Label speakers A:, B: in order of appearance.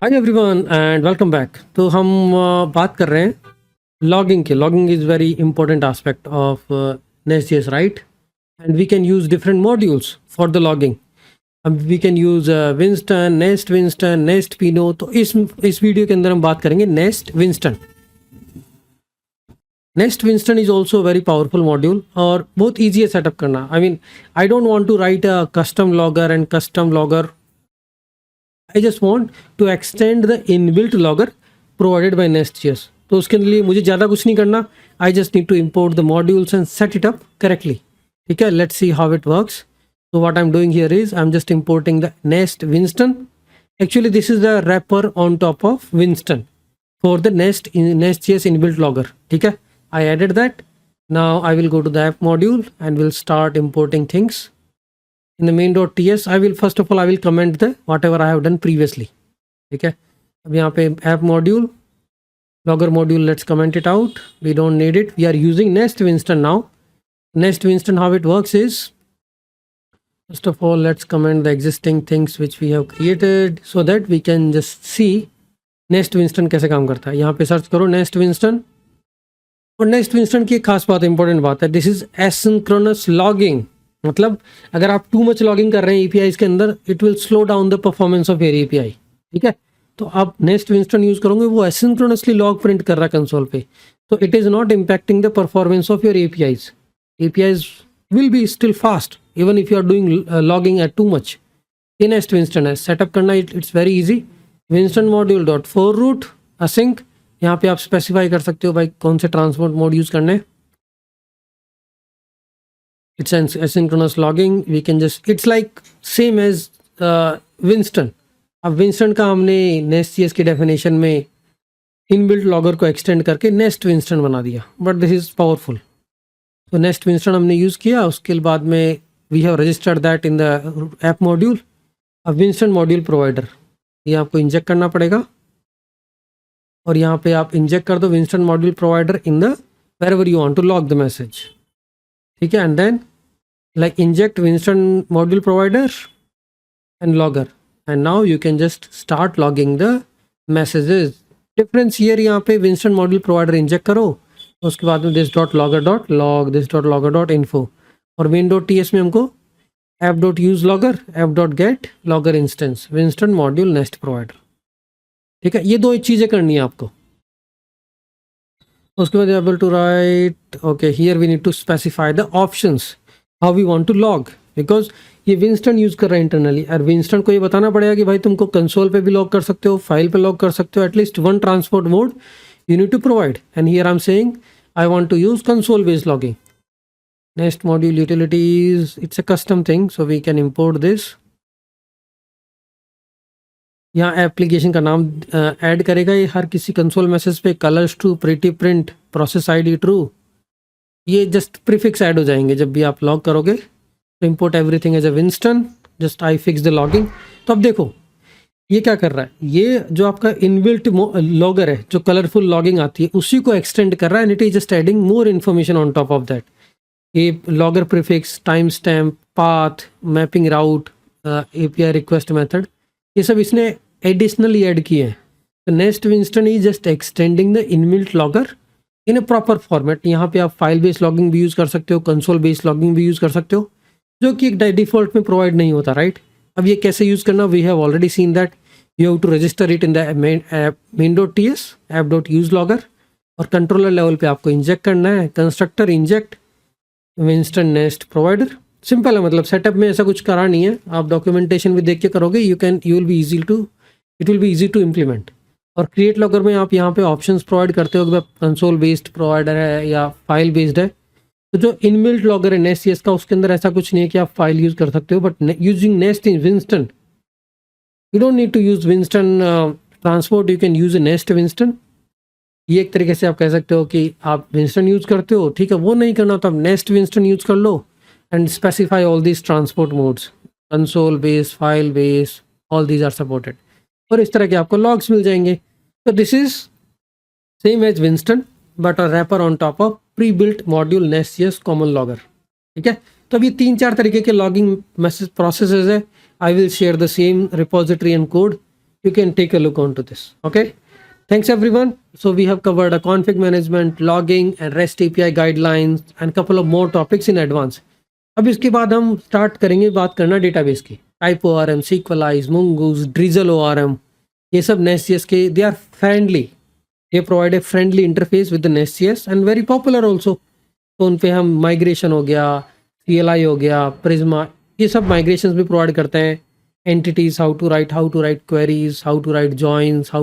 A: Hi everyone and welcome back. तो हम बात कर रहे हैं लॉगिंग के। Logging is very important aspect of Nest.js, right? And we can use different modules for the logging. अब we can use Winston, Nest Pino. तो इस वीडियो के अंदर हम बात करेंगे Nest Winston. Nest Winston is also very powerful module और बहुत ईजी है सेटअप करना। I don't want to write a custom logger and custom logger. I just want to extend the inbuilt logger provided by Nest.js. तो उसके लिए मुझे ज़्यादा कुछ नहीं करना. I just need to import the modules and set it up correctly. ठीक है, let's see how it works. So what I'm doing here is I'm just importing the Nest Winston. Actually, this is the wrapper on top of Winston for the Nest.js inbuilt logger. ठीक है, I added that. Now I will go to the app module and will start importing things. In the main.ts I will first of all I will comment the whatever I have done previously. ठीक है, अब यहाँ पे app module, logger module, let's comment it out. We don't need it. We are using Nest Winston now. Nest Winston, how it works is, first of all let's comment the existing things which we have created so that we can just see Nest Winston कैसे काम करता है. यहाँ पे search करो Nest Winston. और Nest Winston की एक खास बात, इंपॉर्टेंट बात है, दिस इज एसिंक्रोनस लॉगिंग. मतलब अगर आप टू मच लॉगिंग कर रहे हैं एपीआई के अंदर, it will slow down the performance of your API. ठीक है, तो आप नेस्ट विंस्टन यूज करोगे, वो एसिंक्रोनसली लॉग प्रिंट कर रहा है कंसोल पे, तो it is not impacting the performance of your APIs. APIs will be still fast even if you are doing logging at too much. ये नेस्ट विंस्टन है. Setup करना it's very easy. Winston module dot for root async, यहाँ पे आप specify कर सकते हो भाई कौन से ट्रांसपोर्ट मोड यूज करने हैं. It's an asynchronous logging. We can just, it's like same as Winston. अब Winston का हमने Nest.js की डेफिनेशन में इनबिल्ट लॉगर को एक्सटेंड करके नेस्ट विंस्टन बना दिया, बट दिस इज पावरफुल. तो नेस्ट विंस्टन हमने यूज़ किया, उसके बाद में we have registered that in the app module. अब विंस्टन मॉड्यूल प्रोवाइडर, ये आपको इंजेक्ट करना पड़ेगा और यहाँ पे आप इंजेक्ट कर दो Winston module provider in the wherever you want to log the message. ठीक है, and then like inject Winston module provider and logger, and now you can just start logging the messages. Difference here, यहाँ पे Winston module provider inject करो, उसके बाद में this dot logger dot log, this dot logger dot info, और main.ts में हमको app dot use logger, app dot get logger instance, Winston module nest provider. ठीक है, ये दो चीज़ें करनी है आपको. उसके बाद able to write, okay, here we need to specify the options how we want to log, because ये विंस्टन यूज़ कर रहा है इंटरनली, और विंस्टन को ये बताना पड़ेगा कि भाई तुमको कंसोल पे भी लॉग कर सकते हो, फाइल पे लॉग कर सकते हो, at least one transport mode you need to provide. And here I am saying I want to use console based logging. Next module utilities, it's a custom thing, so we can import this. यहाँ application का नाम add करेगा ये हर किसी console message पे, colours true, pretty print, process ID true, ये just prefix add हो जाएंगे जब भी आप लॉग करोगे. तो import everything as a Winston, just I fix the logging. तो अब देखो ये क्या कर रहा है, ये जो आपका इनबिल्ट लॉगर है, जो कलरफुल लॉगिंग आती है, उसी को एक्सटेंड कर रहा है, and it is just adding more information on top of that. ये logger prefix, time stamp, path, mapping route, API request method, ये सब इसने एडिशनली ऐड किए हैं. तो Nest Winston is just extending the inbuilt logger in a proper format. यहाँ पे आप फाइल बेस्ड लॉगिंग भी यूज़ कर सकते हो, कंसोल बेस्ड लॉगिंग भी यूज़ कर सकते हो, जो कि एक डिफॉल्ट में प्रोवाइड नहीं होता, राइट? अब ये कैसे यूज़ करना, we have already seen that. You have to register it in the main.ts app.use logger, और कंट्रोलर लेवल पे आपको इंजेक्ट करना है constructor inject Winston Nest provider. Simple है, मतलब सेटअप में ऐसा कुछ करा नहीं है, आप डॉक्यूमेंटेशन भी देख के करोगे, it will be easy to implement. और क्रिएट लॉगर में आप यहाँ पे ऑप्शंस प्रोवाइड करते हो कि कंसोल बेस्ड प्रोवाइडर है या फाइल बेस्ड है. तो जो इनबिल्ट लॉगर है Nest.js का, उसके अंदर ऐसा कुछ नहीं है कि आप फाइल यूज़ कर सकते हो, but using Nest in Winston you don't need to use Winston transport, you can use a Nest Winston. ये एक तरीके से आप कह सकते हो कि आप विंस्टन यूज़ करते हो, ठीक है, वो नहीं करना तो आप नेस्ट विंस्टन यूज़ कर लो and specify all these transport modes, console based, file based, all these are supported, और इस तरह के आपको लॉग्स मिल जाएंगे. So this is same as Winston but a wrapper on top of pre-built module Nest.js common logger. ठीक है, तो अभी 3-4 तरीके के लॉगिंग मैसेज प्रोसेसेस है. I will share the same repository and code. you can take a look onto this. Okay. Thanks everyone. So we have covered a config management, logging and REST API guidelines and couple of more topics in advance. अब इसके बाद हम start करेंगे बात करना database की. Type ORM, Sequelize, Mongoose, Drizzle ORM, ये सब Nest.js के they are friendly. They provide a friendly interface with the Nest.js and very popular also. तो उन पे हम माइग्रेशन हो गया, CLI हो गया, Prisma, ये सब माइग्रेशंस भी प्रोवाइड करते हैं. Entities, how to write queries, how to write joins, how